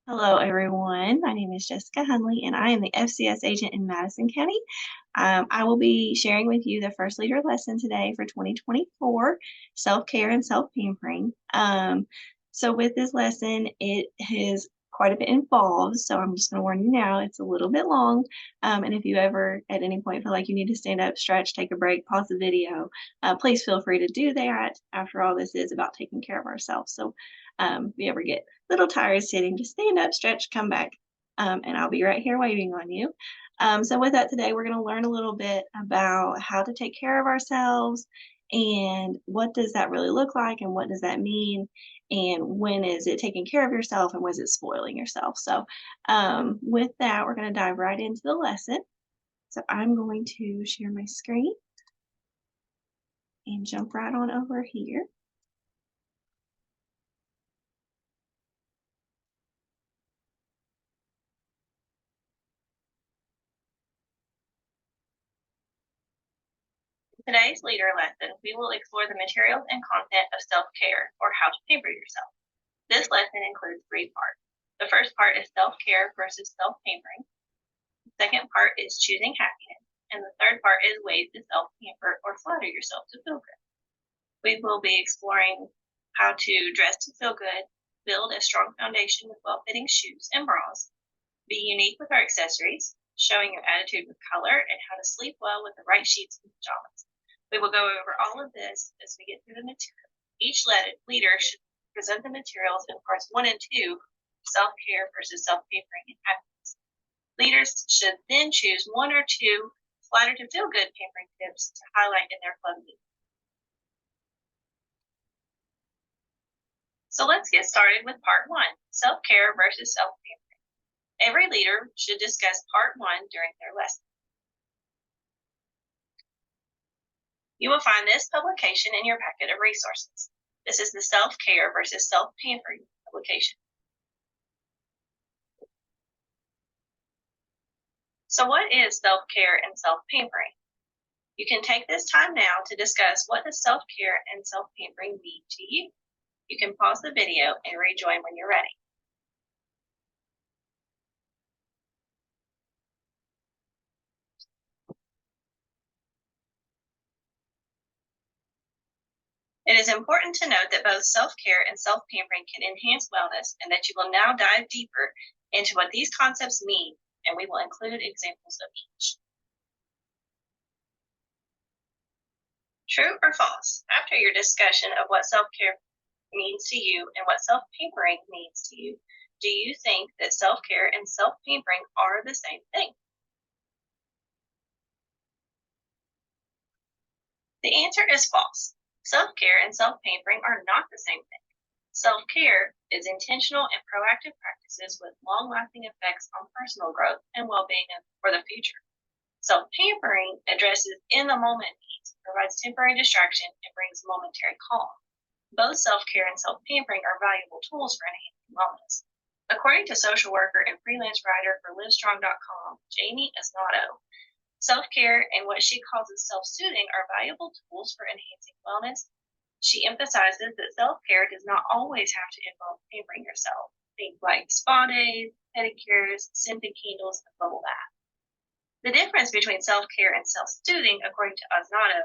Hello, everyone. My name is Jessica Hunley, and I am the FCS agent in Madison County. I will be sharing with you the first leader lesson today for 2024, self-care and self-pampering. So with this lesson, it is quite a bit involved, so I'm just going to warn you now, it's a little bit long. And if you ever at any point feel like you need to stand up, stretch, take a break, pause the video, please feel free to do that. After all, this is about taking care of ourselves. So if you ever get little tired sitting, just stand up, stretch, come back, and I'll be right here waiting on you. So with that today, we're going to learn a little bit about how to take care of ourselves and what does that really look like and what does that mean and when is it taking care of yourself and was it spoiling yourself. So with that, we're going to dive right into the lesson. So I'm going to share my screen and jump right on over here. In today's leader lesson, we will explore the materials and content of self-care, or how to pamper yourself. This lesson includes three parts. The first part is self-care versus self-pampering. The second part is choosing happiness. And the third part is ways to self-pamper or flatter yourself to feel good. We will be exploring how to dress to feel good, build a strong foundation with well-fitting shoes and bras, be unique with our accessories, showing your attitude with color, and how to sleep well with the right sheets and pajamas. We will go over all of this as we get through the material. Each leader should present the materials in parts 1 and 2, self-care versus self-pampering and happiness. Leaders should then choose 1 or 2 flatter to feel good pampering tips to highlight in their club meeting. So let's get started with part 1, self-care versus self-pampering. Every leader should discuss part 1 during their lesson. You will find this publication in your packet of resources. This is the self-care versus self-pampering publication. So what is self-care and self-pampering? You can take this time now to discuss what does self-care and self-pampering mean to you. You can pause the video and rejoin when you're ready. It is important to note that both self-care and self-pampering can enhance wellness and that you will now dive deeper into what these concepts mean, and we will include examples of each. True or false? After your discussion of what self-care means to you and what self-pampering means to you, do you think that self-care and self-pampering are the same thing? The answer is false. Self-care and self-pampering are not the same thing. Self-care is intentional and proactive practices with long-lasting effects on personal growth and well-being for the future. Self-pampering addresses in-the-moment needs, provides temporary distraction, and brings momentary calm. Both self-care and self-pampering are valuable tools for enhancing wellness. According to social worker and freelance writer for Livestrong.com, Jamie Esnato, self-care and what she calls self-soothing are valuable tools for enhancing wellness. She emphasizes that self-care does not always have to involve pampering yourself. Things like spa days, pedicures, scented candles, and bubble baths. The difference between self-care and self-soothing, according to Osnato,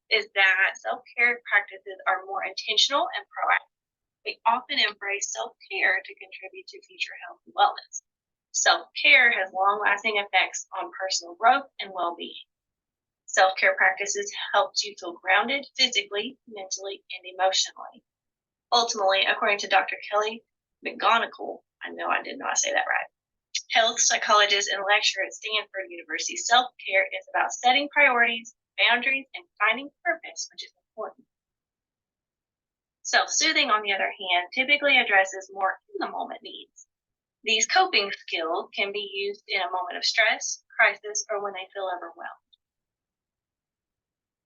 is that self-care practices are more intentional and proactive. We often embrace self-care to contribute to future health and wellness. Self-care has long-lasting effects on personal growth and well-being. Self-care practices help you feel grounded physically, mentally, and emotionally. Ultimately, according to Dr. Kelly McGonigal, I know I did not say that right, health psychologist and lecturer at Stanford University, self-care is about setting priorities, boundaries, and finding purpose, which is important. Self-soothing, on the other hand, typically addresses more in-the-moment needs. These coping skills can be used in a moment of stress, crisis, or when they feel overwhelmed.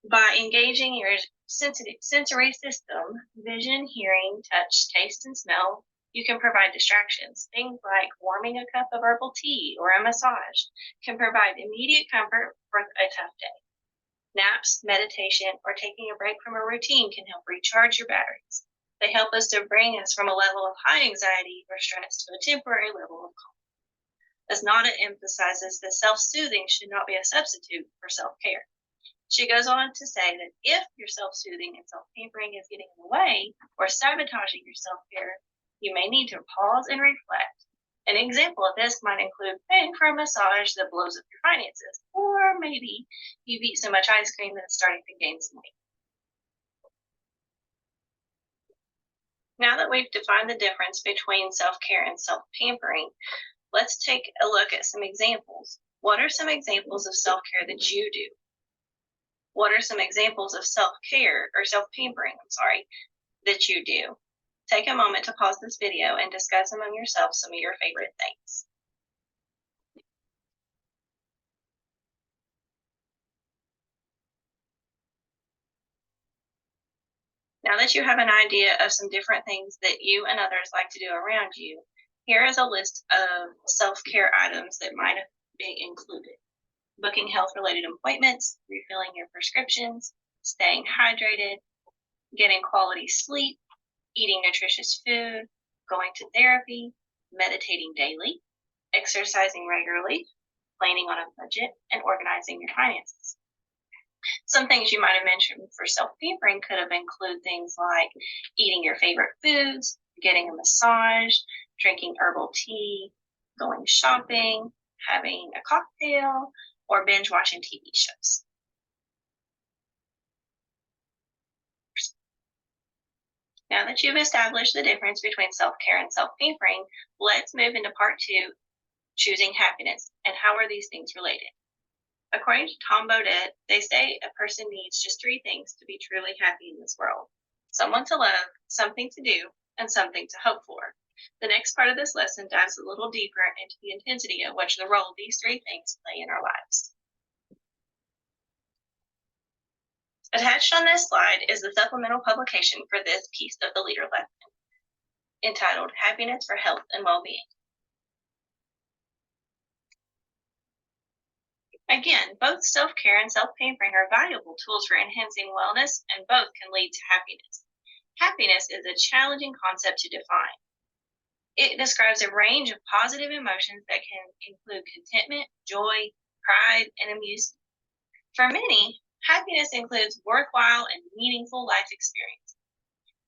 By engaging your sensory system, vision, hearing, touch, taste, and smell, you can provide distractions. Things like warming a cup of herbal tea or a massage can provide immediate comfort for a tough day. Naps, meditation, or taking a break from a routine can help recharge your batteries. They help us to bring us from a level of high anxiety or stress to a temporary level of calm. As Nada emphasizes that self soothing should not be a substitute for self care. She goes on to say that if your self soothing and self pampering is getting in the way or sabotaging your self care, you may need to pause and reflect. An example of this might include paying for a massage that blows up your finances, or maybe you've eaten so much ice cream that it's starting to gain some weight. Now that we've defined the difference between self care and self pampering, let's take a look at some examples. What are some examples of self care that you do? What are some examples of self care or self pampering, that you do? Take a moment to pause this video and discuss among yourselves some of your favorite things. Now that you have an idea of some different things that you and others like to do around you, here is a list of self care items that might be included: booking health related appointments, refilling your prescriptions, staying hydrated, getting quality sleep, eating nutritious food, going to therapy, meditating daily, exercising regularly, planning on a budget, and organizing your finances. Some things you might have mentioned for self pampering could have included things like eating your favorite foods, getting a massage, drinking herbal tea, going shopping, having a cocktail, or binge watching TV shows. Now that you've established the difference between self care and self pampering, let's move into part two: choosing happiness, and how are these things related? According to Tom Baudet, they say a person needs just three things to be truly happy in this world: someone to love, something to do, and something to hope for. The next part of this lesson dives a little deeper into the intensity of which the role these three things play in our lives. Attached on this slide is the supplemental publication for this piece of the leader lesson, entitled Happiness for Health and Well-Being. Again, both self-care and self-pampering are valuable tools for enhancing wellness, and both can lead to happiness. Happiness is a challenging concept to define. It describes a range of positive emotions that can include contentment, joy, pride, and amusement. For many, happiness includes worthwhile and meaningful life experiences.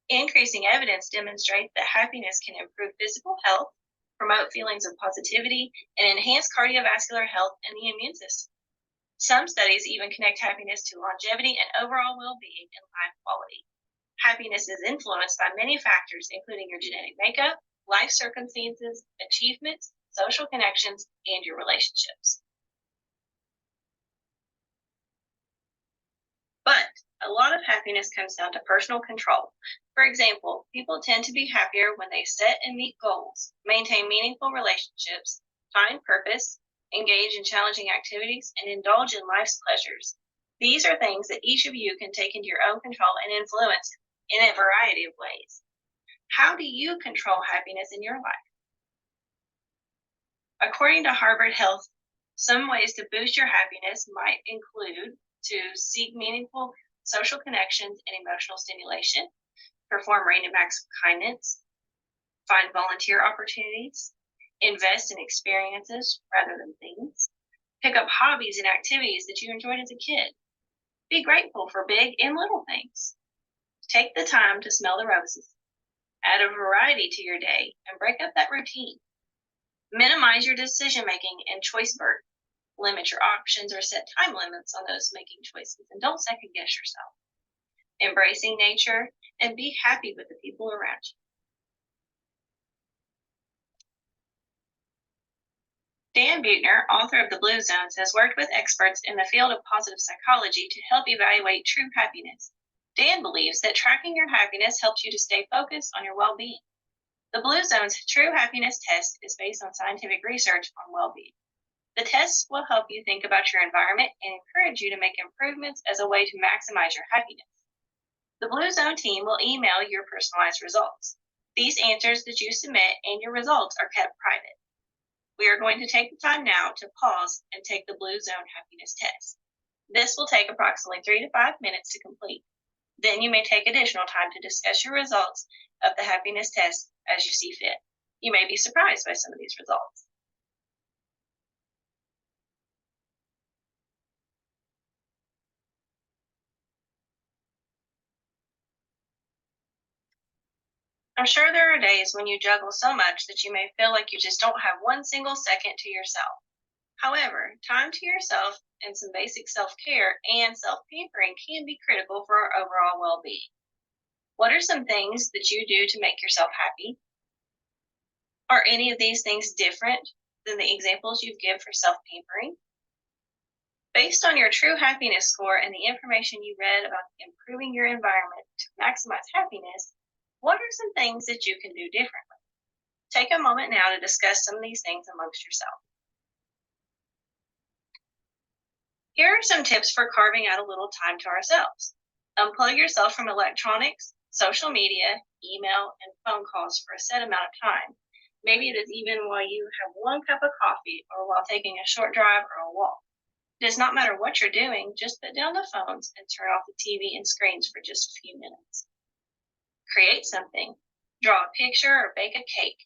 Increasing evidence demonstrates that happiness can improve physical health, promote feelings of positivity, and enhance cardiovascular health and the immune system. Some studies even connect happiness to longevity and overall well-being and life quality. Happiness is influenced by many factors, including your genetic makeup, life circumstances, achievements, social connections, and your relationships. But a lot of happiness comes down to personal control. For example, people tend to be happier when they set and meet goals, maintain meaningful relationships, find purpose, engage in challenging activities, and indulge in life's pleasures. These are things that each of you can take into your own control and influence in a variety of ways. How do you control happiness in your life? According to Harvard Health, some ways to boost your happiness might include to seek meaningful social connections and emotional stimulation, perform random acts of kindness, find volunteer opportunities, invest in experiences rather than things, pick up hobbies and activities that you enjoyed as a kid. Be grateful for big and little things. Take the time to smell the roses. Add a variety to your day and break up that routine. Minimize your decision making and choice burden. Limit your options or set time limits on those making choices, and don't second guess yourself. Embracing nature and be happy with the people around you. Dan Buettner, author of The Blue Zones, has worked with experts in the field of positive psychology to help evaluate true happiness. Dan believes that tracking your happiness helps you to stay focused on your well-being. The Blue Zones True Happiness Test is based on scientific research on well-being. The test will help you think about your environment and encourage you to make improvements as a way to maximize your happiness. The Blue Zone team will email your personalized results. These answers that you submit and your results are kept private. We are going to take the time now to pause and take the Blue Zone Happiness Test. This will take approximately 3 to 5 minutes to complete. Then you may take additional time to discuss your results of the happiness test as you see fit. You may be surprised by some of these results. I'm sure there are days when you juggle so much that you may feel like you just don't have one single second to yourself. However, time to yourself and some basic self care and self pampering can be critical for our overall well being. What are some things that you do to make yourself happy? Are any of these things different than the examples you give for self pampering? Based on your true happiness score and the information you read about improving your environment to maximize happiness, what are some things that you can do differently? Take a moment now to discuss some of these things amongst yourself. Here are some tips for carving out a little time to ourselves. Unplug yourself from electronics, social media, email, and phone calls for a set amount of time. Maybe it is even while you have one cup of coffee or while taking a short drive or a walk. It does not matter what you're doing, just put down the phones and turn off the TV and screens for just a few minutes. Create something. Draw a picture or bake a cake.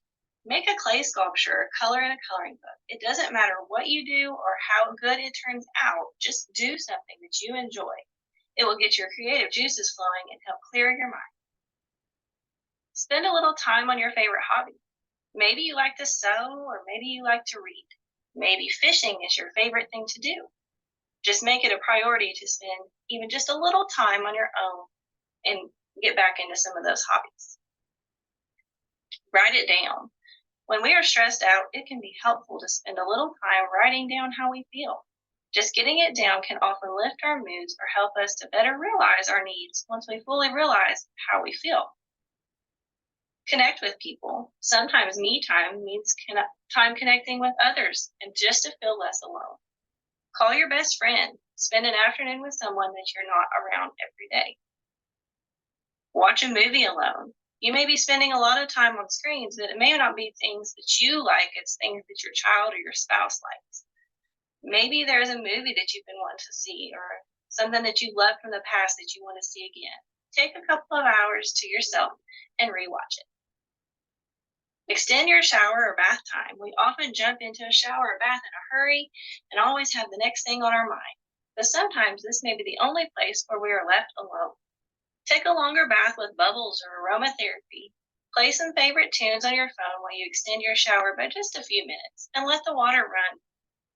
Make a clay sculpture or color in a coloring book. It doesn't matter what you do or how good it turns out, just do something that you enjoy. It will get your creative juices flowing and help clear your mind. Spend a little time on your favorite hobby. Maybe you like to sew or maybe you like to read. Maybe fishing is your favorite thing to do. Just make it a priority to spend even just a little time on your own and get back into some of those hobbies. Write it down. When we are stressed out, it can be helpful to spend a little time writing down how we feel. Just getting it down can often lift our moods or help us to better realize our needs once we fully realize how we feel. Connect with people. Sometimes me time means time connecting with others and just to feel less alone. Call your best friend. Spend an afternoon with someone that you're not around every day. Watch a movie alone. You may be spending a lot of time on screens, but it may not be things that you like, it's things that your child or your spouse likes. Maybe there's a movie that you've been wanting to see or something that you loved from the past that you want to see again. Take a couple of hours to yourself and rewatch it. Extend your shower or bath time. We often jump into a shower or bath in a hurry and always have the next thing on our mind. But sometimes this may be the only place where we are left alone. Take a longer bath with bubbles or aromatherapy. Play some favorite tunes on your phone while you extend your shower by just a few minutes and let the water run.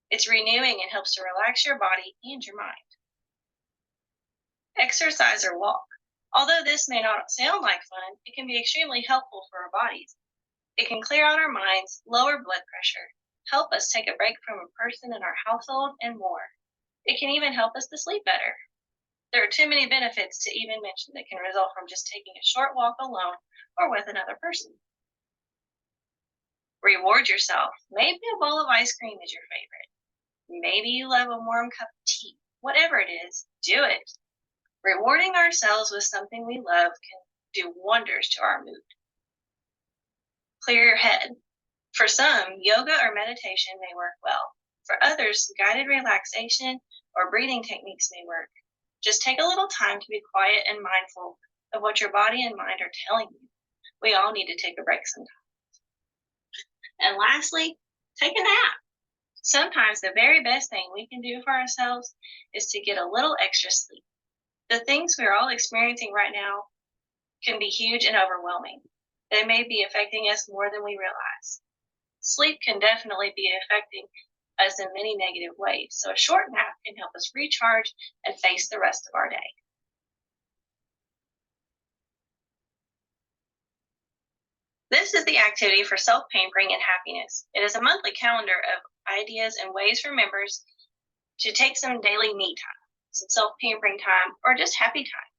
It's renewing and helps to relax your body and your mind. Exercise or walk. Although this may not sound like fun, it can be extremely helpful for our bodies. It can clear out our minds, lower blood pressure, help us take a break from a person in our household, and more. It can even help us to sleep better. There are too many benefits to even mention that can result from just taking a short walk alone or with another person. Reward yourself. Maybe a bowl of ice cream is your favorite. Maybe you love a warm cup of tea. Whatever it is, do it. Rewarding ourselves with something we love can do wonders to our mood. Clear your head. For some, yoga or meditation may work well. For others, guided relaxation or breathing techniques may work. Just take a little time to be quiet and mindful of what your body and mind are telling you. We all need to take a break sometimes. And lastly, take a nap. Sometimes the very best thing we can do for ourselves is to get a little extra sleep. The things we're all experiencing right now can be huge and overwhelming. They may be affecting us more than we realize. Sleep can definitely be affecting us in many negative ways, so a short nap can help us recharge and face the rest of our day. This is the activity for self-pampering and happiness. It is a monthly calendar of ideas and ways for members to take some daily me time, some self-pampering time, or just happy time.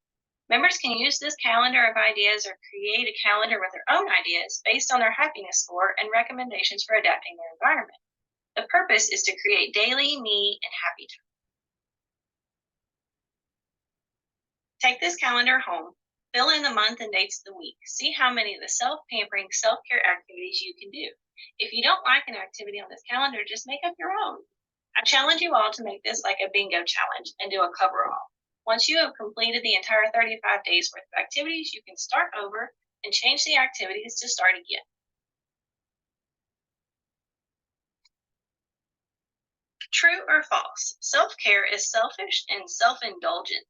Members can use this calendar of ideas or create a calendar with their own ideas based on their happiness score and recommendations for adapting their environment. The purpose is to create daily me and happy time. Take this calendar home, fill in the month and dates of the week. See how many of the self-pampering, self-care activities you can do. If you don't like an activity on this calendar, just make up your own. I challenge you all to make this like a bingo challenge and do a coverall. Once you have completed the entire 35 days worth of activities, you can start over and change the activities to start again. True or false? Self care is selfish and self indulgent.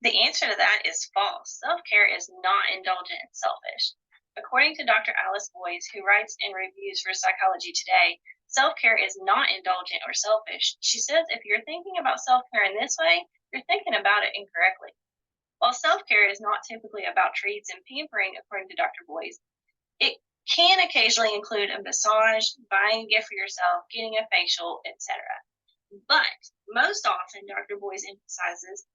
The answer to that is false. Self care is not indulgent and selfish. According to Dr. Alice Boyes, who writes and reviews for Psychology Today, self care is not indulgent or selfish. She says if you're thinking about self care in this way, you're thinking about it incorrectly. While self care is not typically about treats and pampering, according to Dr. Boyes, it can occasionally include a massage, buying a gift for yourself, getting a facial, etc. But most often, Dr. Boyes emphasizes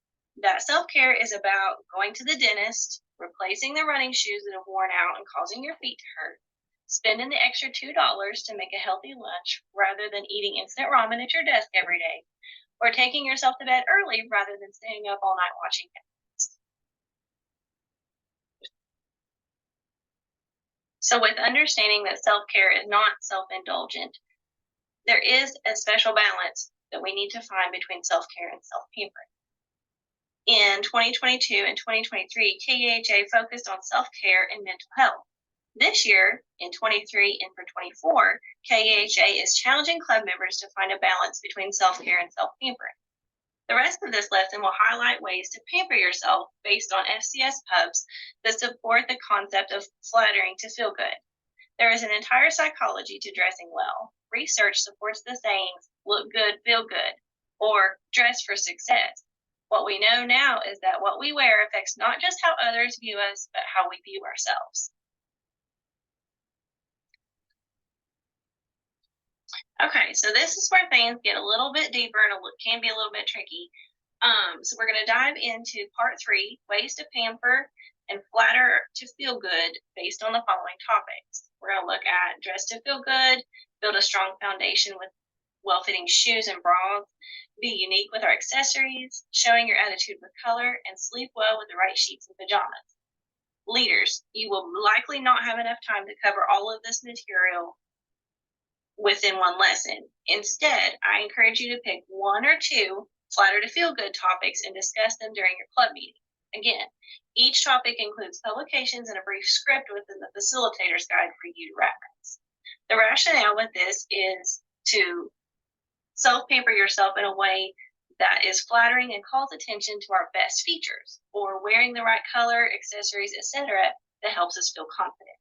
that self care is about going to the dentist, replacing the running shoes that have worn out and causing your feet to hurt, spending the extra $2 to make a healthy lunch rather than eating instant ramen at your desk every day, or taking yourself to bed early rather than staying up all night watching Netflix. So, with understanding that self care is not self indulgent, there is a special balance that we need to find between self care and self pampering. In 2022 and 2023, KEHA focused on self care and mental health. This year, in 23 and for 24, KEHA is challenging club members to find a balance between self care and self pampering. The rest of this lesson will highlight ways to pamper yourself based on FCS pubs that support the concept of flattering to feel good. There is an entire psychology to dressing well. Research supports the sayings, look good, feel good, or dress for success. What we know now is that what we wear affects not just how others view us, but how we view ourselves. Okay, so this is where things get a little bit deeper and can be a little bit tricky. So we're going to dive into part 3, ways to pamper and flatter to feel good based on the following topics. We're going to look at dress to feel good, build a strong foundation with well-fitting shoes and bras, be unique with our accessories, showing your attitude with color, and sleep well with the right sheets and pajamas. Leaders, you will likely not have enough time to cover all of this material within one lesson. Instead, I encourage you to pick 1 or 2 flatter to feel good topics and discuss them during your club meeting. Again, each topic includes publications and a brief script within the facilitator's guide for you to reference. The rationale with this is to self-pamper yourself in a way that is flattering and calls attention to our best features, or wearing the right color, accessories, etc. that helps us feel confident.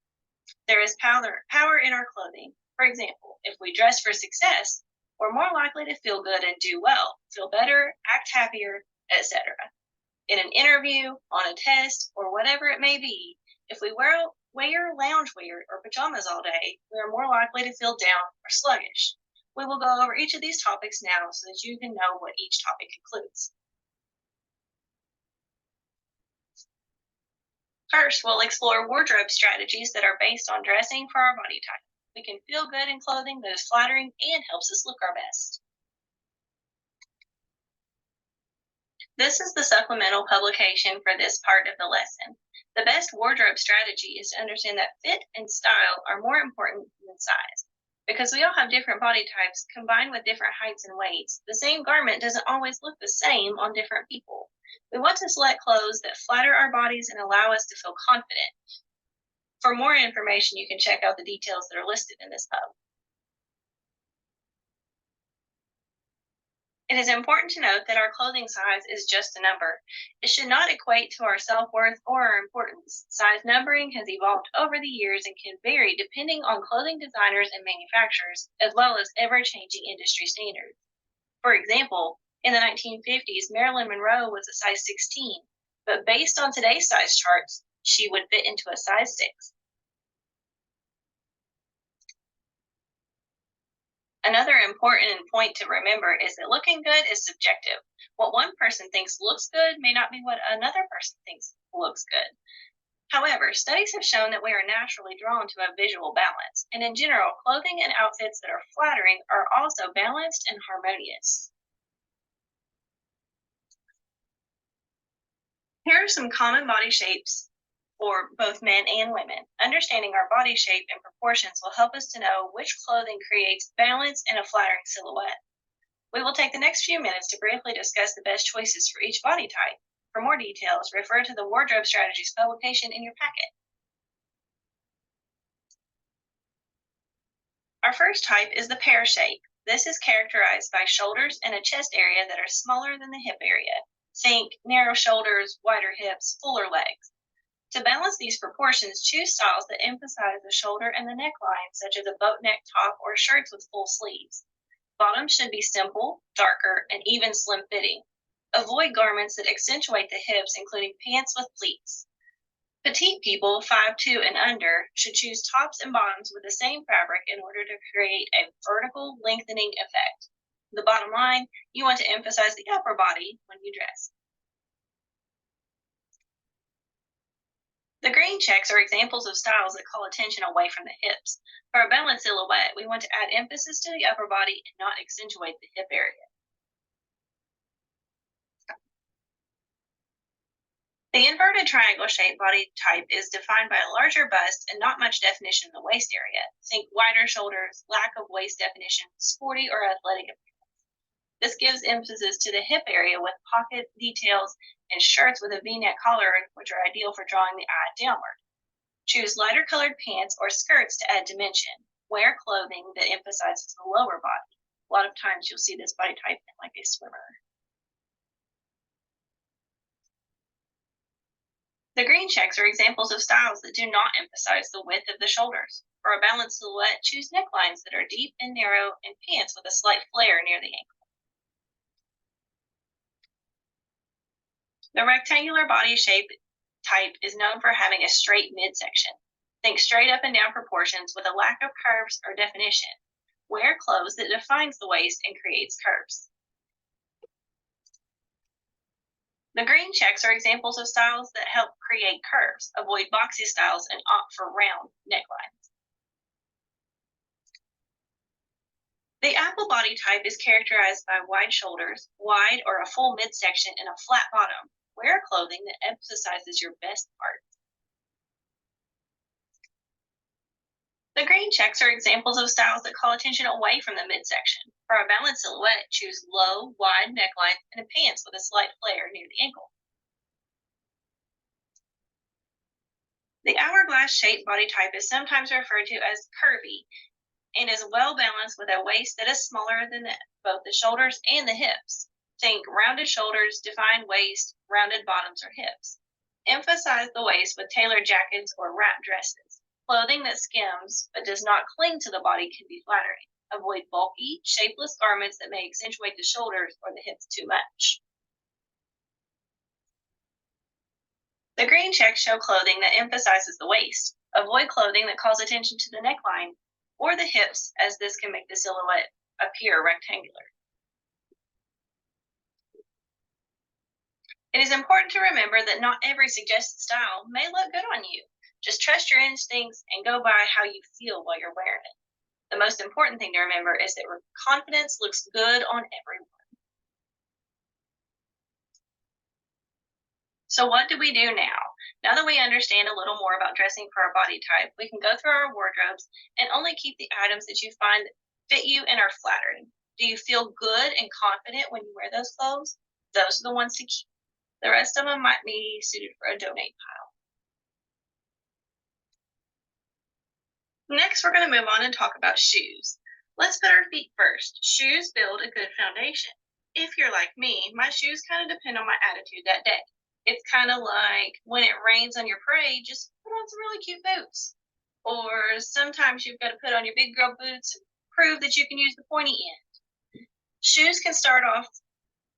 There is power in our clothing. For example, if we dress for success, we're more likely to feel good and do well, feel better, act happier, etc. In an interview, on a test, or whatever it may be, if we wear loungewear or pajamas all day, we are more likely to feel down or sluggish. We will go over each of these topics now so that you can know what each topic includes. First, we'll explore wardrobe strategies that are based on dressing for our body type. We can feel good in clothing that is flattering and helps us look our best. This is the supplemental publication for this part of the lesson. The best wardrobe strategy is to understand that fit and style are more important than size. Because we all have different body types combined with different heights and weights, the same garment doesn't always look the same on different people. We want to select clothes that flatter our bodies and allow us to feel confident. For more information, you can check out the details that are listed in this hub. It is important to note that our clothing size is just a number. It should not equate to our self-worth or our importance. Size numbering has evolved over the years and can vary depending on clothing designers and manufacturers, as well as ever-changing industry standards. For example, in the 1950s, Marilyn Monroe was a size 16, but based on today's size charts, she would fit into a size 6. Another important point to remember is that looking good is subjective. What one person thinks looks good may not be what another person thinks looks good. However, studies have shown that we are naturally drawn to a visual balance, and in general, clothing and outfits that are flattering are also balanced and harmonious. Here are some common body shapes for both men and women. Understanding our body shape and proportions will help us to know which clothing creates balance and a flattering silhouette. We will take the next few minutes to briefly discuss the best choices for each body type. For more details, refer to the Wardrobe Strategies publication in your packet. Our first type is the pear shape. This is characterized by shoulders and a chest area that are smaller than the hip area. Think narrow shoulders, wider hips, fuller legs. To balance these proportions, choose styles that emphasize the shoulder and the neckline, such as a boat neck top or shirts with full sleeves. Bottoms should be simple, darker, and even slim fitting. Avoid garments that accentuate the hips, including pants with pleats. Petite people, 5'2" and under, should choose tops and bottoms with the same fabric in order to create a vertical lengthening effect. The bottom line, you want to emphasize the upper body when you dress. The green checks are examples of styles that call attention away from the hips. For a balanced silhouette, we want to add emphasis to the upper body and not accentuate the hip area. The inverted triangle shaped body type is defined by a larger bust and not much definition in the waist area. Think wider shoulders, lack of waist definition, sporty or athletic appearance. This gives emphasis to the hip area with pocket details and shirts with a V-neck collar, which are ideal for drawing the eye downward. Choose lighter colored pants or skirts to add dimension. Wear clothing that emphasizes the lower body. A lot of times you'll see this body type in like a swimmer. The green checks are examples of styles that do not emphasize the width of the shoulders. For a balanced silhouette, choose necklines that are deep and narrow and pants with a slight flare near the ankle. The rectangular body shape type is known for having a straight midsection. Think straight up and down proportions with a lack of curves or definition. Wear clothes that defines the waist and creates curves. The green checks are examples of styles that help create curves. Avoid boxy styles and opt for round necklines. The apple body type is characterized by wide shoulders, wide or a full midsection, and a flat bottom. Wear clothing that emphasizes your best parts. The green checks are examples of styles that call attention away from the midsection. For a balanced silhouette, choose low, wide necklines and pants with a slight flare near the ankle. The hourglass-shaped body type is sometimes referred to as curvy and is well balanced with a waist that is smaller than both the shoulders and the hips. Think rounded shoulders, defined waist, rounded bottoms or hips. Emphasize the waist with tailored jackets or wrap dresses. Clothing that skims but does not cling to the body can be flattering. Avoid bulky, shapeless garments that may accentuate the shoulders or the hips too much. The green checks show clothing that emphasizes the waist. Avoid clothing that calls attention to the neckline or the hips, as this can make the silhouette appear rectangular. It is important to remember that not every suggested style may look good on you. Just trust your instincts and go by how you feel while you're wearing it. The most important thing to remember is that confidence looks good on everyone. So what do we do now? Now that we understand a little more about dressing for our body type, we can go through our wardrobes and only keep the items that you find fit you and are flattering. Do you feel good and confident when you wear those clothes? Those are the ones to keep. The rest of them might be suited for a donate pile. Next, we're going to move on and talk about shoes. Let's put our feet first. Shoes build a good foundation. If you're like me, my shoes kind of depend on my attitude that day. It's kind of like when it rains on your parade, just put on some really cute boots. Or sometimes you've got to put on your big girl boots and prove that you can use the pointy end. Shoes can start off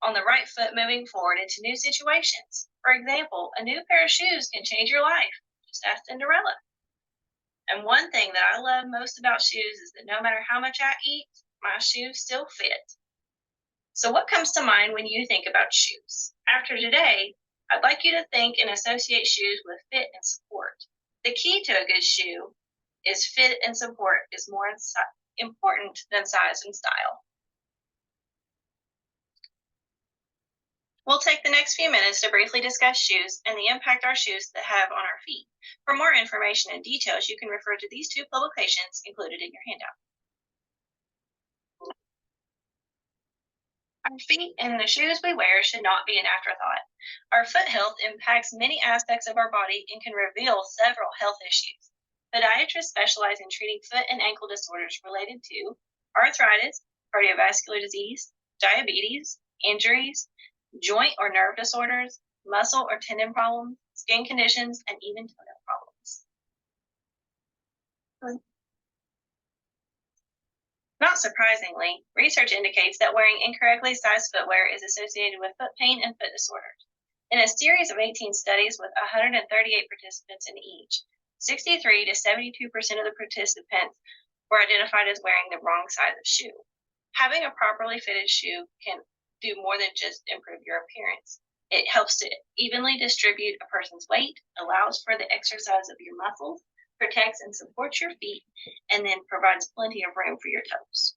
on the right foot moving forward into new situations. For example, a new pair of shoes can change your life. Just ask Cinderella. And one thing that I love most about shoes is that no matter how much I eat, my shoes still fit. So what comes to mind when you think about shoes? After today, I'd like you to think and associate shoes with fit and support. The key to a good shoe is fit and support is more important than size and style. We'll take the next few minutes to briefly discuss shoes and the impact our shoes have on our feet. For more information and details, you can refer to these two publications included in your handout. Our feet and the shoes we wear should not be an afterthought. Our foot health impacts many aspects of our body and can reveal several health issues. Podiatrists specialize in treating foot and ankle disorders related to arthritis, cardiovascular disease, diabetes, injuries, joint or nerve disorders, muscle or tendon problems, skin conditions, and even toenail problems. Not surprisingly, research indicates that wearing incorrectly sized footwear is associated with foot pain and foot disorders. In a series of 18 studies with 138 participants in each, 63 to 72% of the participants were identified as wearing the wrong size of shoe. Having a properly fitted shoe can do more than just improve your appearance. It helps to evenly distribute a person's weight, allows for the exercise of your muscles, protects and supports your feet, and then provides plenty of room for your toes.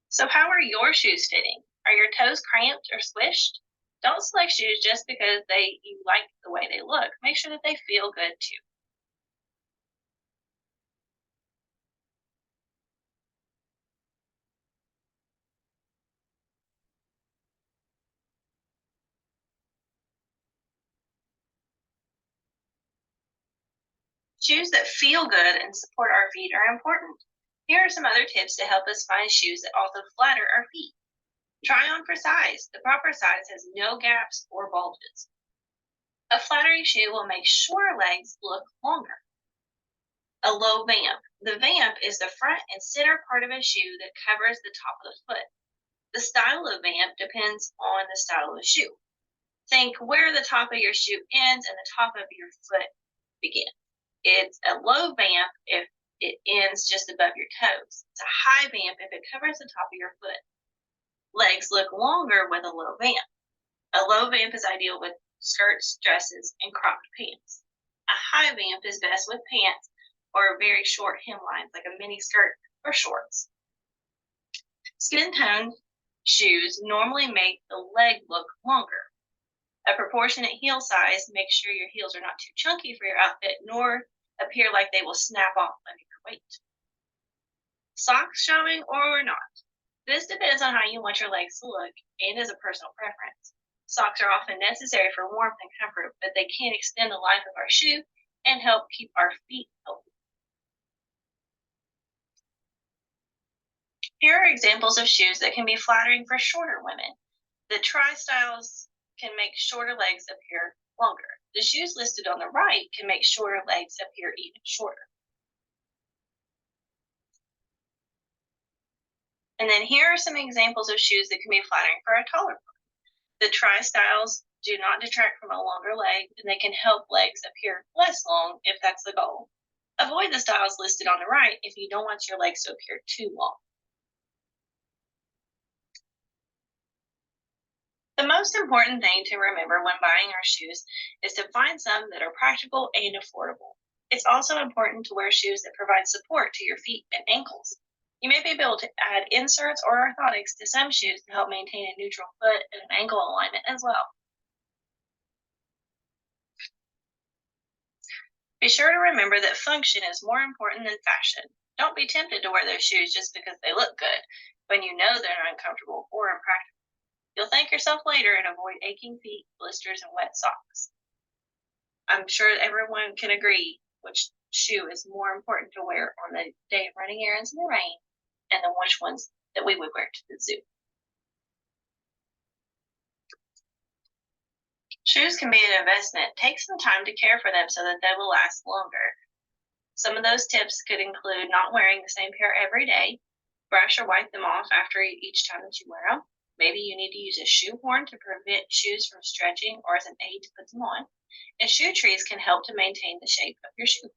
So, how are your shoes fitting? Are your toes cramped or squished? Don't select shoes just because you like the way they look. Make sure that they feel good too. Shoes that feel good and support our feet are important. Here are some other tips to help us find shoes that also flatter our feet. Try on for size. The proper size has no gaps or bulges. A flattering shoe will make shorter legs look longer. A low vamp. The vamp is the front and center part of a shoe that covers the top of the foot. The style of vamp depends on the style of the shoe. Think where the top of your shoe ends and the top of your foot begins. It's a low vamp if it ends just above your toes. It's a high vamp if it covers the top of your foot. Legs look longer with a low vamp. A low vamp is ideal with skirts, dresses, and cropped pants. A high vamp is best with pants or very short hemlines like a mini skirt or shorts. Skin tone shoes normally make the leg look longer. A proportionate heel size makes sure your heels are not too chunky for your outfit nor appear like they will snap off under your weight. Socks showing or not. This depends on how you want your legs to look and is a personal preference. Socks are often necessary for warmth and comfort, but they can extend the life of our shoe and help keep our feet healthy. Here are examples of shoes that can be flattering for shorter women. The tri-styles can make shorter legs appear longer. The shoes listed on the right can make shorter legs appear even shorter. And then here are some examples of shoes that can be flattering for a taller woman. The tri-styles do not detract from a longer leg, and they can help legs appear less long if that's the goal. Avoid the styles listed on the right if you don't want your legs to appear too long. The most important thing to remember when buying our shoes is to find some that are practical and affordable. It's also important to wear shoes that provide support to your feet and ankles. You may be able to add inserts or orthotics to some shoes to help maintain a neutral foot and ankle alignment as well. Be sure to remember that function is more important than fashion. Don't be tempted to wear those shoes just because they look good when you know they're uncomfortable or impractical. You'll thank yourself later and avoid aching feet, blisters, and wet socks. I'm sure everyone can agree which shoe is more important to wear on the day of running errands in the rain and then which ones that we would wear to the zoo. Shoes can be an investment. Take some time to care for them so that they will last longer. Some of those tips could include not wearing the same pair every day, brush or wipe them off after each time that you wear them. Maybe you need to use a shoe horn to prevent shoes from stretching or as an aid to put them on. And shoe trees can help to maintain the shape of your shoe.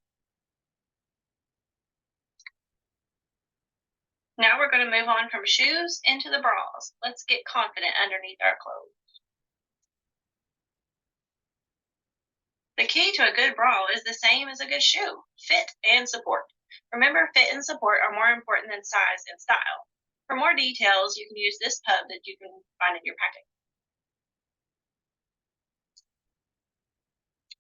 Now we're going to move on from shoes into the bras. Let's get confident underneath our clothes. The key to a good bra is the same as a good shoe: fit and support. Remember, fit and support are more important than size and style. For more details, you can use this pub that you can find in your packet.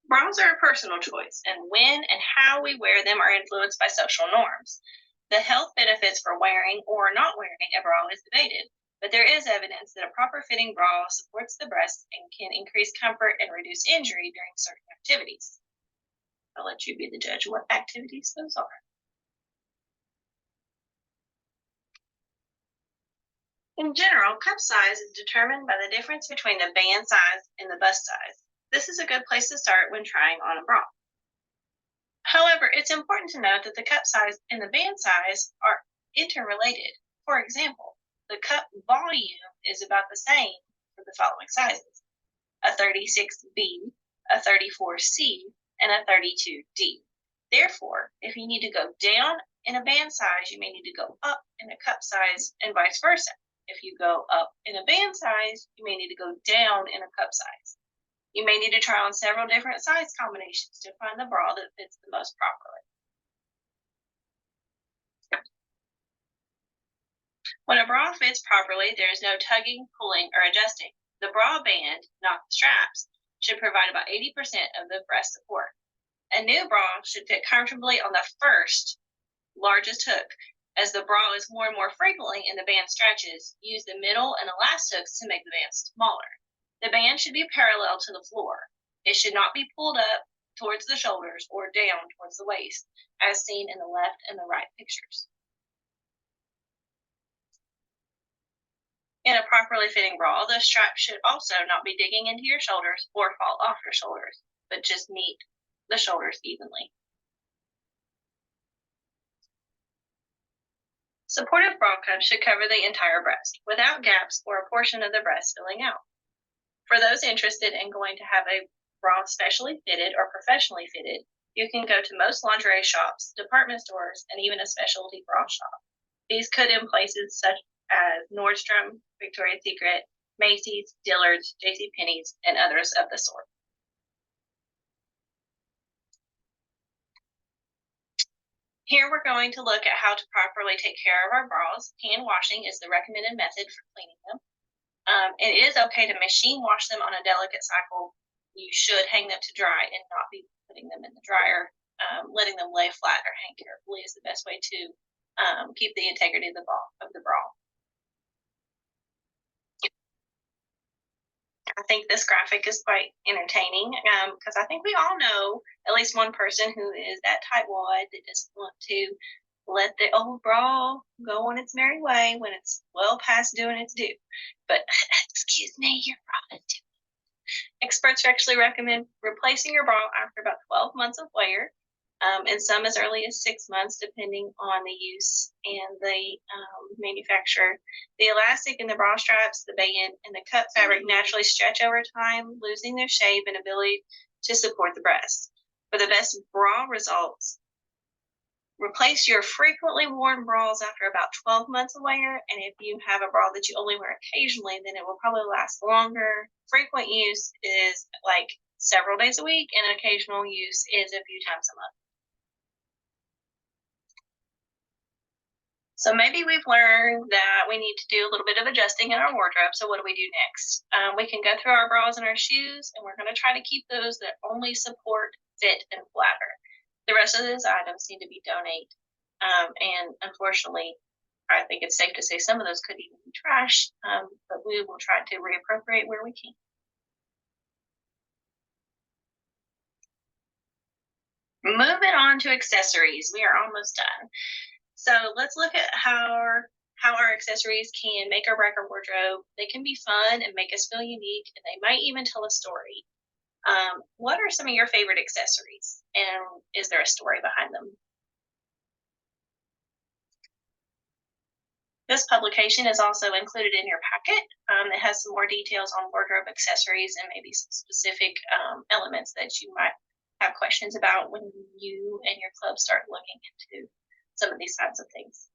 Bras are a personal choice, and when and how we wear them are influenced by social norms. The health benefits for wearing or not wearing a bra is debated, but there is evidence that a proper fitting bra supports the breast and can increase comfort and reduce injury during certain activities. I'll let you be the judge of what activities those are. In general, cup size is determined by the difference between the band size and the bust size. This is a good place to start when trying on a bra. However, it's important to note that the cup size and the band size are interrelated. For example, the cup volume is about the same for the following sizes: a 36B, a 34C, and a 32D. Therefore, if you need to go down in a band size, you may need to go up in a cup size and vice versa. If you go up in a band size, you may need to go down in a cup size. You may need to try on several different size combinations to find the bra that fits the most properly. When a bra fits properly, there is no tugging, pulling, or adjusting. The bra band, not the straps, should provide about 80% of the breast support. A new bra should fit comfortably on the first largest hook. As the bra is worn more frequently and the band stretches, use the middle and the last hooks to make the band smaller. The band should be parallel to the floor. It should not be pulled up towards the shoulders or down towards the waist, as seen in the left and the right pictures. In a properly fitting bra, the strap should also not be digging into your shoulders or fall off your shoulders, but just meet the shoulders evenly. Supportive bra cups should cover the entire breast, without gaps or a portion of the breast filling out. For those interested in going to have a bra specially fitted or professionally fitted, you can go to most lingerie shops, department stores, and even a specialty bra shop. These could in places such as Nordstrom, Victoria's Secret, Macy's, Dillard's, JCPenney's, and others of the sort. Here we're going to look at how to properly take care of our bras. Hand washing is the recommended method for cleaning them. It is okay to machine wash them on a delicate cycle. You should hang them to dry and not be putting them in the dryer. Letting them lay flat or hang carefully is the best way to keep the integrity of the bra. I think this graphic is quite entertaining because I think we all know at least one person who is that tightwad that doesn't want to let the old bra go on its merry way when it's well past doing its due. But excuse me, your bra is due. Experts actually recommend replacing your bra after about 12 months of wear, and some as early as 6 months, depending on the use and the manufacturer. The elastic in the bra straps, the band, and the cut fabric naturally stretch over time, losing their shape and ability to support the breast. For the best bra results, replace your frequently worn bras after about 12 months of wear, and if you have a bra that you only wear occasionally, then it will probably last longer. Frequent use is like several days a week, and occasional use is a few times a month. So maybe we've learned that we need to do a little bit of adjusting in our wardrobe. So what do we do next? We can go through our bras and our shoes, and we're going to try to keep those that only support, fit, and flatter. The rest of those items need to be donate. And unfortunately, I think it's safe to say some of those could even be trash, but we will try to reappropriate where we can. Moving on to accessories. We are almost done. So let's look at how our accessories can make or break our wardrobe. They can be fun and make us feel unique, and they might even tell a story. What are some of your favorite accessories, and is there a story behind them? This publication is also included in your packet. It has some more details on wardrobe accessories and maybe some specific elements that you might have questions about when you and your club start looking into some of these kinds of things.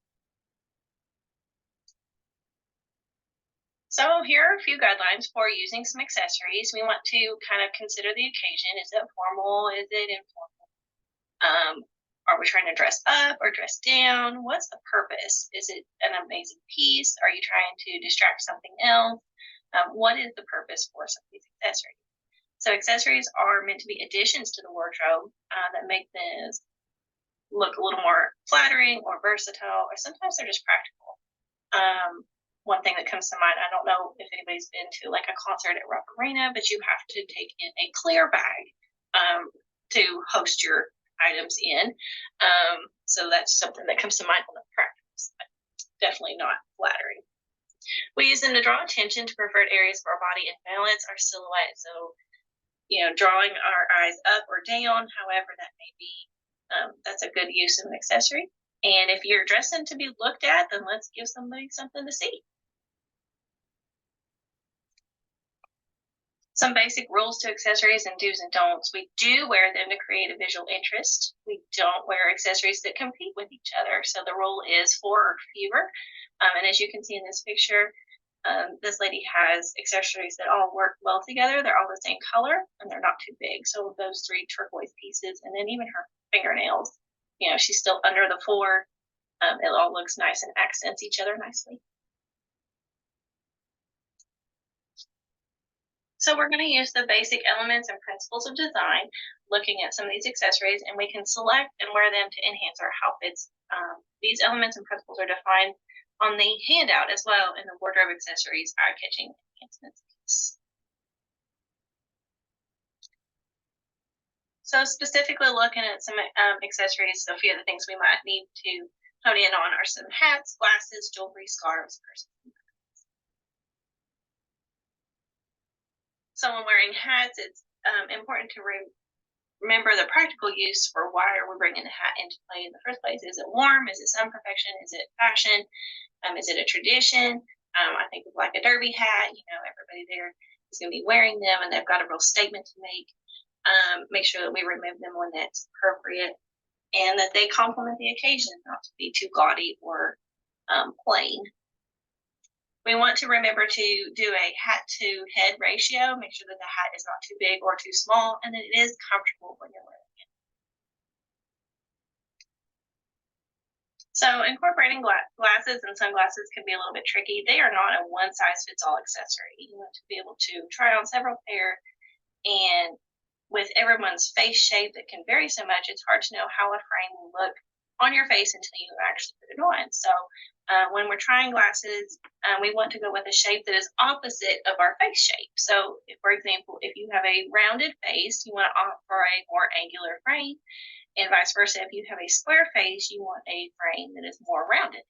So here are a few guidelines for using some accessories. We want to kind of consider the occasion. Is it formal? Is it informal? Are we trying to dress up or dress down? What's the purpose? Is it an amazing piece? Are you trying to distract something else? What is the purpose for some of these accessories? So accessories are meant to be additions to the wardrobe that make this look a little more flattering or versatile, or sometimes they're just practical. One thing that comes to mind, I don't know if anybody's been to like a concert at Rock Arena, but you have to take in a clear bag to host your items in. So that's something that comes to mind on the practice, but definitely not flattering. We use them to draw attention to preferred areas of our body and balance our silhouette. So, drawing our eyes up or down, however that may be, that's a good use of an accessory. And if you're dressing to be looked at, then let's give somebody something to see. Some basic rules to accessories and do's and don'ts. We do wear them to create a visual interest. We don't wear accessories that compete with each other. So the rule is 4 or fewer. And as you can see in this picture, this lady has accessories that all work well together. They're all the same color and they're not too big. So those 3 turquoise pieces, and then even her fingernails, she's still under the 4. It all looks nice and accents each other nicely. So we're going to use the basic elements and principles of design, looking at some of these accessories, and we can select and wear them to enhance our outfits. These elements and principles are defined on the handout as well in the wardrobe accessories eye-catching enhancements piece. So specifically looking at some accessories, so a few of the things we might need to hone in on are some hats, glasses, jewelry, scarves, purses. So when wearing hats, it's important to remember the practical use for why are we bringing the hat into play in the first place. Is it warm? Is it sun perfection? Is it fashion? Is it a tradition? I think of like a derby hat, everybody there is going to be wearing them and they've got a real statement to make. Make sure that we remove them when that's appropriate and that they complement the occasion, not to be too gaudy or plain. We want to remember to do a hat to head ratio, make sure that the hat is not too big or too small, and that it is comfortable when you're wearing it. So incorporating glasses and sunglasses can be a little bit tricky. They are not a one-size-fits-all accessory. You want to be able to try on several pair, and with everyone's face shape that can vary so much, it's hard to know how a frame will look on your face until you actually put it on. So when we're trying glasses, we want to go with a shape that is opposite of our face shape. So, for example, if you have a rounded face, you want to opt for a more angular frame, and vice versa. If you have a square face, you want a frame that is more rounded.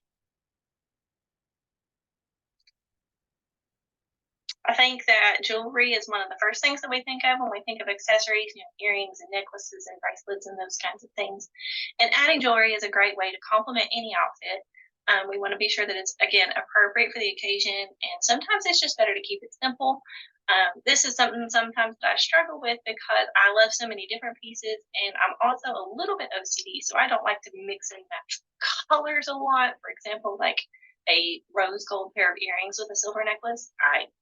I think that jewelry is one of the first things that we think of when we think of accessories, earrings and necklaces and bracelets and those kinds of things. And adding jewelry is a great way to complement any outfit. We want to be sure that it's, again, appropriate for the occasion. And sometimes it's just better to keep it simple. This is something sometimes that I struggle with because I love so many different pieces. And I'm also a little bit OCD, so I don't like to mix and match colors a lot. For example, like a rose gold pair of earrings with a silver necklace.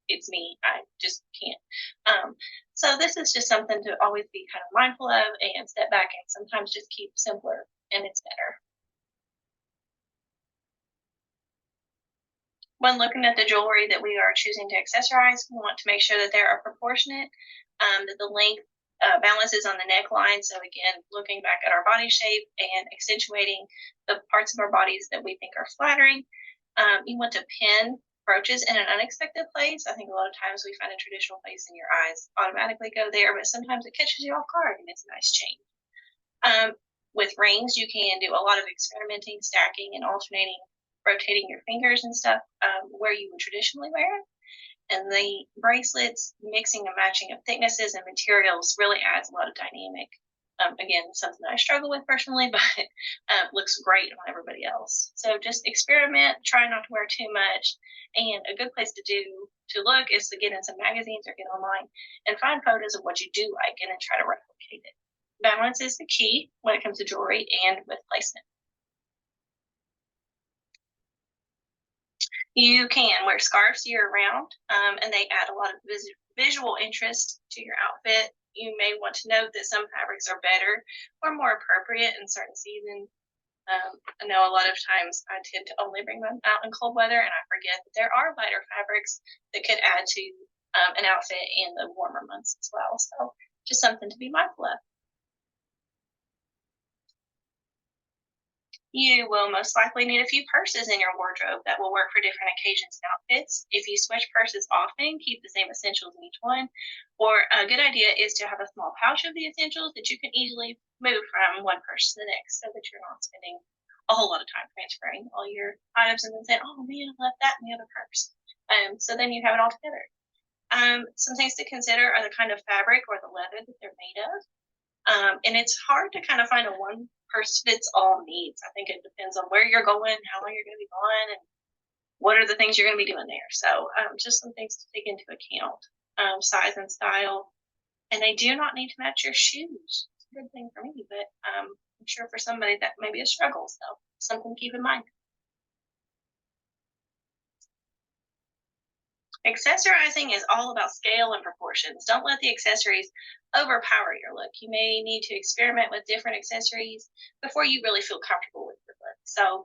It's me. I just can't. So this is just something to always be kind of mindful of and step back and sometimes just keep simpler and it's better. When looking at the jewelry that we are choosing to accessorize, we want to make sure that they are proportionate, that the length balances on the neckline. So again, looking back at our body shape and accentuating the parts of our bodies that we think are flattering. You want to pin brooches in an unexpected place. I think a lot of times we find a traditional place and your eyes automatically go there, but sometimes it catches you off guard and it's a nice change. With rings, you can do a lot of experimenting, stacking, and alternating, rotating your fingers and stuff where you would traditionally wear it. And the bracelets, mixing and matching of thicknesses and materials really adds a lot of dynamic. Again, something that I struggle with personally, but looks great on everybody else. So just experiment, try not to wear too much. And a good place to look is to get in some magazines or get online and find photos of what you do like and then try to replicate it. Balance is the key when it comes to jewelry and with placement. You can wear scarves year round, and they add a lot of visual interest to your outfit. You may want to note that some fabrics are better or more appropriate in certain seasons. I know a lot of times I tend to only bring them out in cold weather, and I forget that there are lighter fabrics that could add to an outfit in the warmer months as well. So just something to be mindful of. You will most likely need a few purses in your wardrobe that will work for different occasions and outfits. If you switch purses often, keep the same essentials in each one. Or a good idea is to have a small pouch of the essentials that you can easily move from one purse to the next so that you're not spending a whole lot of time transferring all your items and then saying, oh man, I left that in the other purse. So then you have it all together. Some things to consider are the kind of fabric or the leather that they're made of. And it's hard to kind of find a one purse fits all needs. I think it depends on where you're going, how long you're going to be gone, and what are the things you're going to be doing there. So just some things to take into account. Size and style. And they do not need to match your shoes. It's a good thing for me, but I'm sure for somebody that may be a struggle. So something to keep in mind. Accessorizing is all about scale and proportions. Don't let the accessories overpower your look. You may need to experiment with different accessories before you really feel comfortable with your look. So,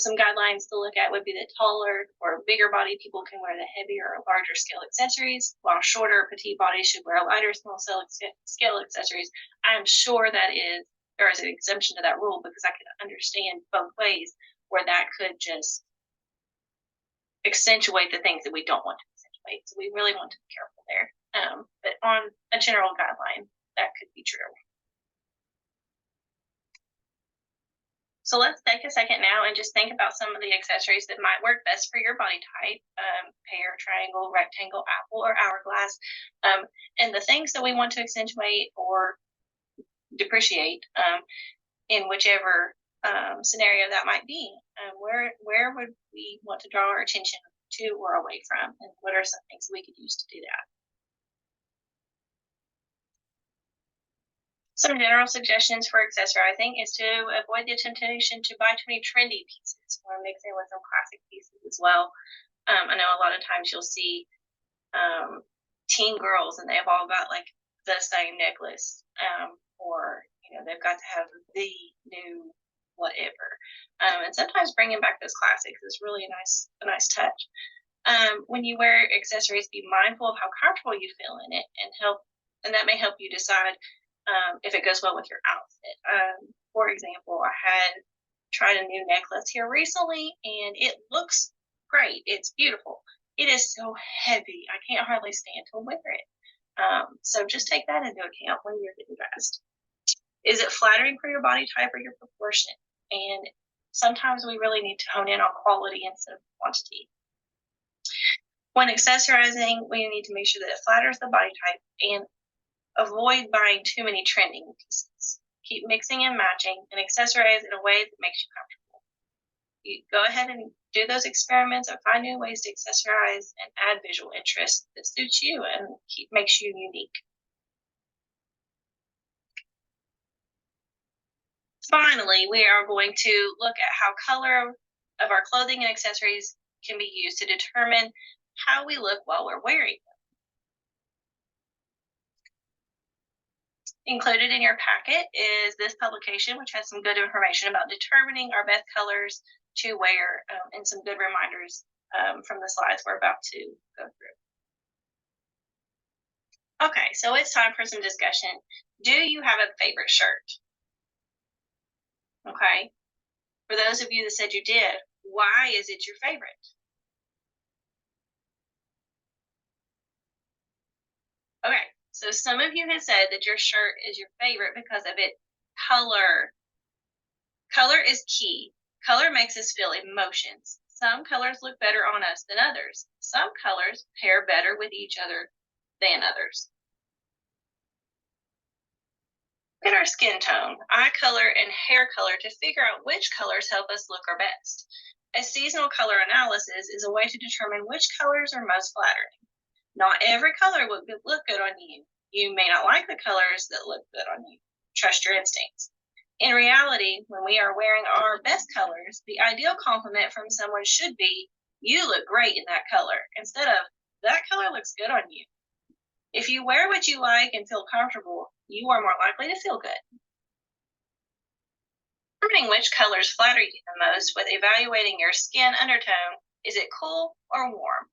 some guidelines to look at would be that taller or bigger body people can wear the heavier or larger scale accessories, while shorter, petite bodies should wear lighter, small scale accessories. I'm sure there is an exemption to that rule because I can understand both ways where that could just accentuate the things that we don't want to accentuate. So we really want to be careful there. But on a general guideline, that could be true. So let's take a second now and just think about some of the accessories that might work best for your body type, pear, triangle, rectangle, apple, or hourglass. And the things that we want to accentuate or depreciate in whichever scenario that might be. Where would we want to draw our attention to or away from, and what are some things we could use to do that? Some general suggestions for accessorizing is to avoid the temptation to buy too many trendy pieces or mix in with some classic pieces as well. I know a lot of times you'll see teen girls and they've all got like the same necklace, or they've got to have the new whatever. And sometimes bringing back those classics is really a nice touch. When you wear accessories, be mindful of how comfortable you feel in it, and that may help you decide if it goes well with your outfit. For example, I had tried a new necklace here recently, and it looks great. It's beautiful. It is so heavy. I can't hardly stand to wear it. So just take that into account when you're getting dressed. Is it flattering for your body type or your proportion? And sometimes we really need to hone in on quality instead of quantity. When accessorizing, we need to make sure that it flatters the body type and avoid buying too many trending pieces. Keep mixing and matching and accessorize in a way that makes you comfortable. You go ahead and do those experiments and find new ways to accessorize and add visual interest that suits you and makes you unique. Finally, we are going to look at how color of our clothing and accessories can be used to determine how we look while we're wearing them. Included in your packet is this publication, which has some good information about determining our best colors to wear, and some good reminders from the slides we're about to go through. Okay, so it's time for some discussion. Do you have a favorite shirt? Okay. For those of you that said you did, why is it your favorite? Okay, so some of you have said that your shirt is your favorite because of its color. Color is key. Color makes us feel emotions. Some colors look better on us than others. Some colors pair better with each other than others. Look at our skin tone, eye color, and hair color to figure out which colors help us look our best. A seasonal color analysis is a way to determine which colors are most flattering. Not every color will look good on you. You may not like the colors that look good on you. Trust your instincts. In reality, when we are wearing our best colors, the ideal compliment from someone should be, you look great in that color, instead of, that color looks good on you. If you wear what you like and feel comfortable, you are more likely to feel good. Determining which colors flatter you the most with evaluating your skin undertone, is it cool or warm?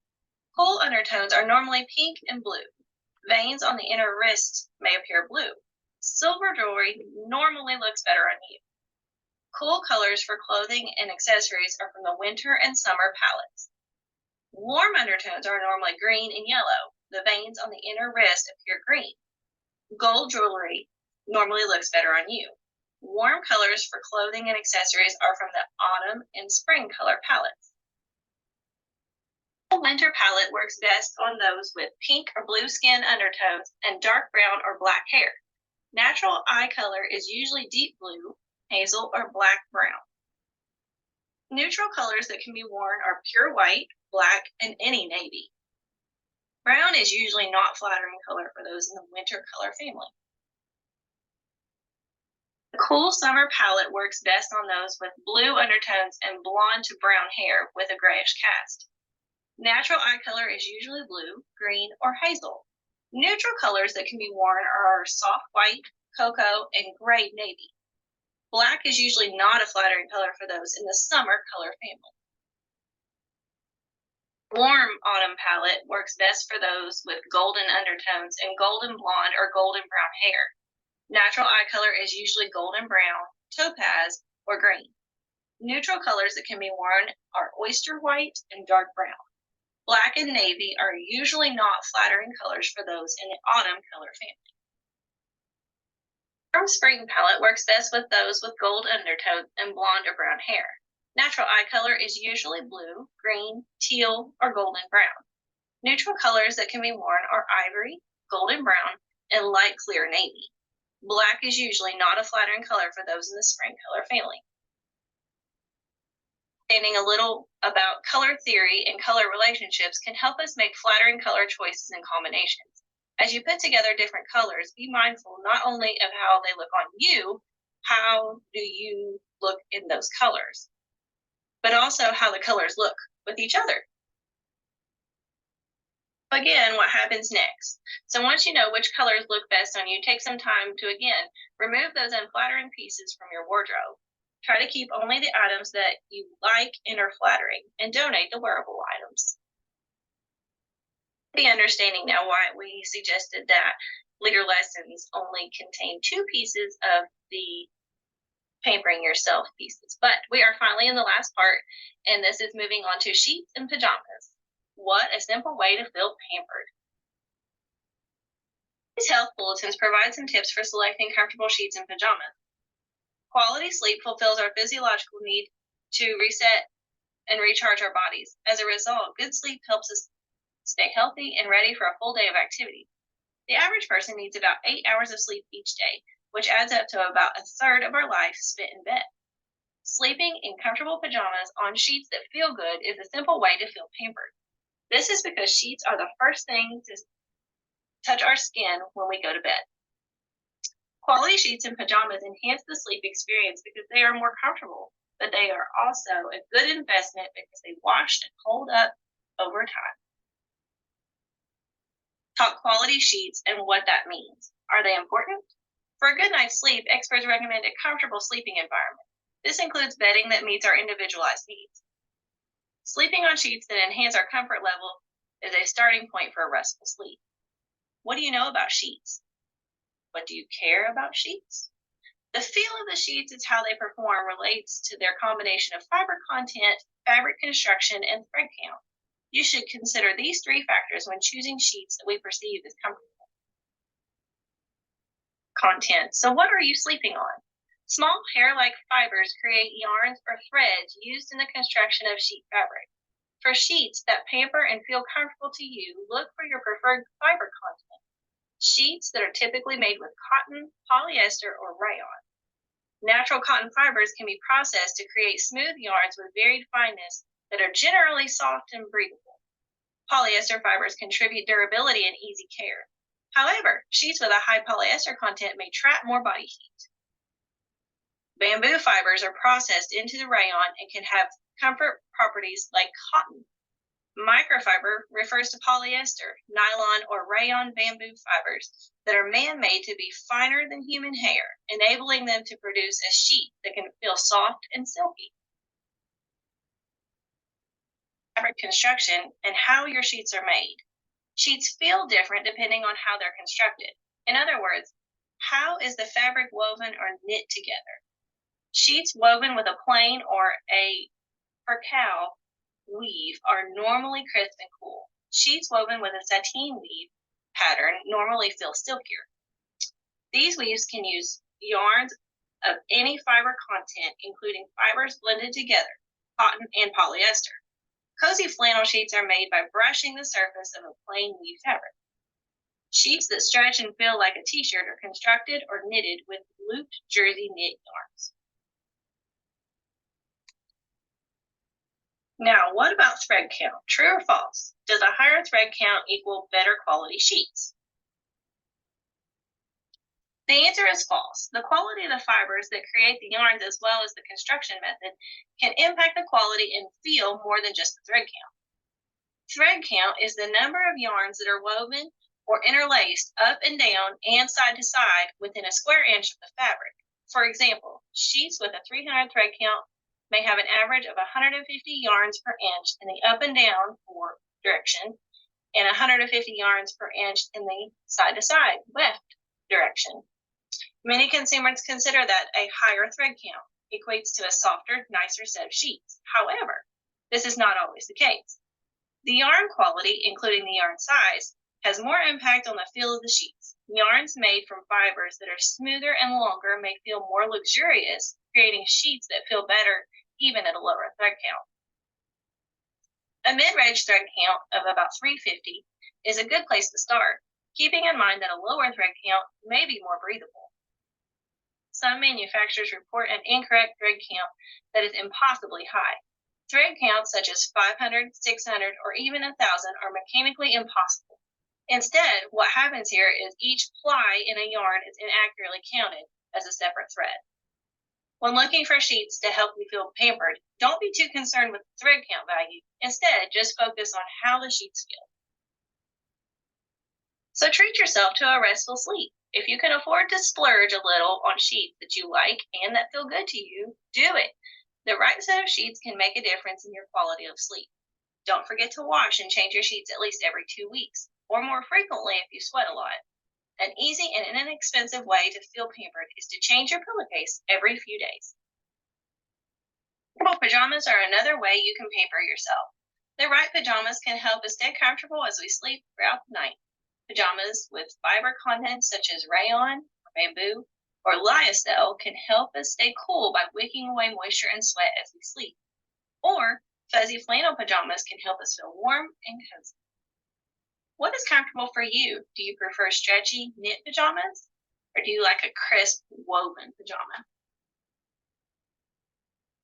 Cool undertones are normally pink and blue. Veins on the inner wrists may appear blue. Silver jewelry normally looks better on you. Cool colors for clothing and accessories are from the winter and summer palettes. Warm undertones are normally green and yellow. The veins on the inner wrist appear green. Gold jewelry normally looks better on you. Warm colors for clothing and accessories are from the autumn and spring color palettes. The winter palette works best on those with pink or blue skin undertones and dark brown or black hair. Natural eye color is usually deep blue, hazel, or black brown. Neutral colors that can be worn are pure white, black, and any navy. Brown is usually not flattering color for those in the winter color family. The cool summer palette works best on those with blue undertones and blonde to brown hair with a grayish cast. Natural eye color is usually blue, green, or hazel. Neutral colors that can be worn are soft white, cocoa, and gray navy. Black is usually not a flattering color for those in the summer color family. Warm autumn palette works best for those with golden undertones and golden blonde or golden brown hair. Natural eye color is usually golden brown, topaz, or green. Neutral colors that can be worn are oyster white and dark brown. Black and navy are usually not flattering colors for those in the autumn color family. Warm spring palette works best with those with gold undertones and blonde or brown hair. Natural eye color is usually blue, green, teal, or golden brown. Neutral colors that can be worn are ivory, golden brown, and light clear navy. Black is usually not a flattering color for those in the spring color family. Understanding a little about color theory and color relationships can help us make flattering color choices and combinations. As you put together different colors, be mindful not only of how they look on you, how do you look in those colors, but also how the colors look with each other. Again, what happens next? So once you know which colors look best on you, take some time to, again, remove those unflattering pieces from your wardrobe. Try to keep only the items that you like and are flattering, and donate the wearable items. The understanding now why we suggested that later lessons only contain 2 pieces of the pampering yourself pieces. But we are finally in the last part, and this is moving on to sheets and pajamas. What a simple way to feel pampered. These health bulletins provide some tips for selecting comfortable sheets and pajamas. Quality sleep fulfills our physiological need to reset and recharge our bodies. As a result, good sleep helps us stay healthy and ready for a full day of activity. The average person needs about 8 hours of sleep each day, which adds up to about a third of our life spent in bed. Sleeping in comfortable pajamas on sheets that feel good is a simple way to feel pampered. This is because sheets are the first thing to touch our skin when we go to bed. Quality sheets and pajamas enhance the sleep experience because they are more comfortable, but they are also a good investment because they wash and hold up over time. Talk quality sheets and what that means. Are they important? For a good night's sleep, experts recommend a comfortable sleeping environment. This includes bedding that meets our individualized needs. Sleeping on sheets that enhance our comfort level is a starting point for a restful sleep. What do you know about sheets? What do you care about sheets? The feel of the sheets is how they perform relates to their combination of fiber content, fabric construction, and thread count. You should consider these 3 factors when choosing sheets that we perceive as comfortable. Content. So what are you sleeping on? Small hair-like fibers create yarns or threads used in the construction of sheet fabric. For sheets that pamper and feel comfortable to you, look for your preferred fiber content. Sheets that are typically made with cotton, polyester, or rayon. Natural cotton fibers can be processed to create smooth yarns with varied fineness that are generally soft and breathable. Polyester fibers contribute durability and easy care. However, sheets with a high polyester content may trap more body heat. Bamboo fibers are processed into the rayon and can have comfort properties like cotton. Microfiber refers to polyester, nylon, or rayon bamboo fibers that are man-made to be finer than human hair, enabling them to produce a sheet that can feel soft and silky. Fabric construction and how your sheets are made. Sheets feel different depending on how they're constructed. In other words, how is the fabric woven or knit together? Sheets woven with a plain or a percale weave are normally crisp and cool. Sheets woven with a sateen weave pattern normally feel silkier. These weaves can use yarns of any fiber content, including fibers blended together, cotton and polyester. Cozy flannel sheets are made by brushing the surface of a plain weave fabric. Sheets that stretch and feel like a t-shirt are constructed or knitted with looped jersey knit yarns. Now, what about thread count? True or false? Does a higher thread count equal better quality sheets? The answer is false. The quality of the fibers that create the yarns, as well as the construction method, can impact the quality and feel more than just the thread count. Thread count is the number of yarns that are woven or interlaced up and down and side to side within a square inch of the fabric. For example, sheets with a 300 thread count may have an average of 150 yarns per inch in the up and down or direction and 150 yarns per inch in the side to side left direction. Many consumers consider that a higher thread count equates to a softer, nicer set of sheets. However, this is not always the case. The yarn quality, including the yarn size, has more impact on the feel of the sheets. Yarns made from fibers that are smoother and longer may feel more luxurious, creating sheets that feel better even at a lower thread count. A mid-range thread count of about 350 is a good place to start, keeping in mind that a lower thread count may be more breathable. Some manufacturers report an incorrect thread count that is impossibly high. Thread counts such as 500, 600, or even 1,000 are mechanically impossible. Instead, what happens here is each ply in a yarn is inaccurately counted as a separate thread. When looking for sheets to help you feel pampered, don't be too concerned with the thread count value. Instead, just focus on how the sheets feel. So treat yourself to a restful sleep. If you can afford to splurge a little on sheets that you like and that feel good to you, do it. The right set of sheets can make a difference in your quality of sleep. Don't forget to wash and change your sheets at least every 2 weeks, or more frequently if you sweat a lot. An easy and inexpensive way to feel pampered is to change your pillowcase every few days. Comfortable pajamas are another way you can pamper yourself. The right pajamas can help us stay comfortable as we sleep throughout the night. Pajamas with fiber content such as rayon, bamboo, or lyocell can help us stay cool by wicking away moisture and sweat as we sleep. Or fuzzy flannel pajamas can help us feel warm and cozy. What is comfortable for you? Do you prefer stretchy knit pajamas, or do you like a crisp woven pajama?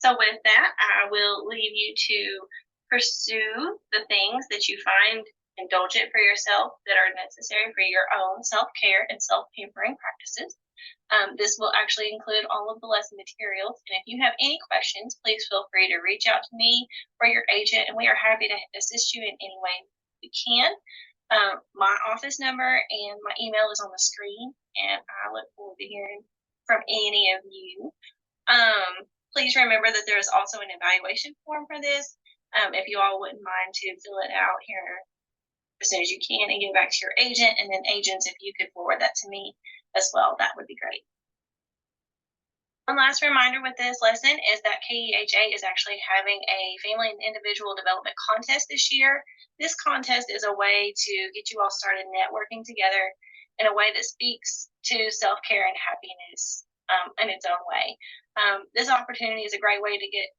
So with that, I will leave you to pursue the things that you find indulgent for yourself that are necessary for your own self-care and self-pampering practices. This will actually include all of the lesson materials. And if you have any questions, please feel free to reach out to me or your agent, and we are happy to assist you in any way we can. My office number and my email is on the screen, and I look forward to hearing from any of you. Please remember that there is also an evaluation form for this. If you all wouldn't mind to fill it out here as soon as you can and give it back to your agent, and then agents, if you could forward that to me as well, that would be great. One last reminder with this lesson is that KEHA is actually having a family and individual development contest this year. This contest is a way to get you all started networking together in a way that speaks to self-care and happiness in its own way. This opportunity is a great way to get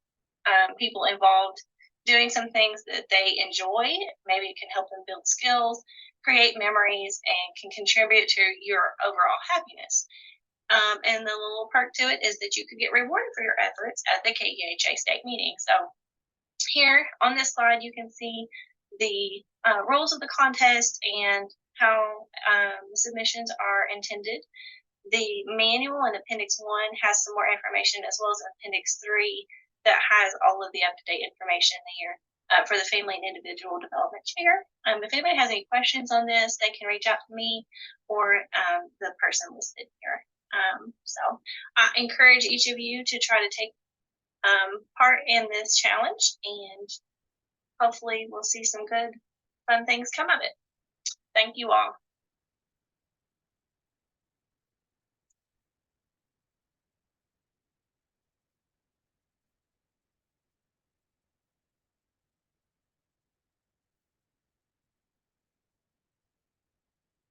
people involved doing some things that they enjoy. Maybe it can help them build skills, create memories, and can contribute to your overall happiness. And the little perk to it is that you could get rewarded for your efforts at the KEHA state meeting. So here on this slide, you can see the rules of the contest and how the submissions are intended. The manual in Appendix 1 has some more information, as well as Appendix 3 that has all of the up-to-date information here for the Family and Individual Development Chair. If anybody has any questions on this, they can reach out to me or the person listed here. So I encourage each of you to try to take part in this challenge, and hopefully we'll see some good, fun things come of it. Thank you all.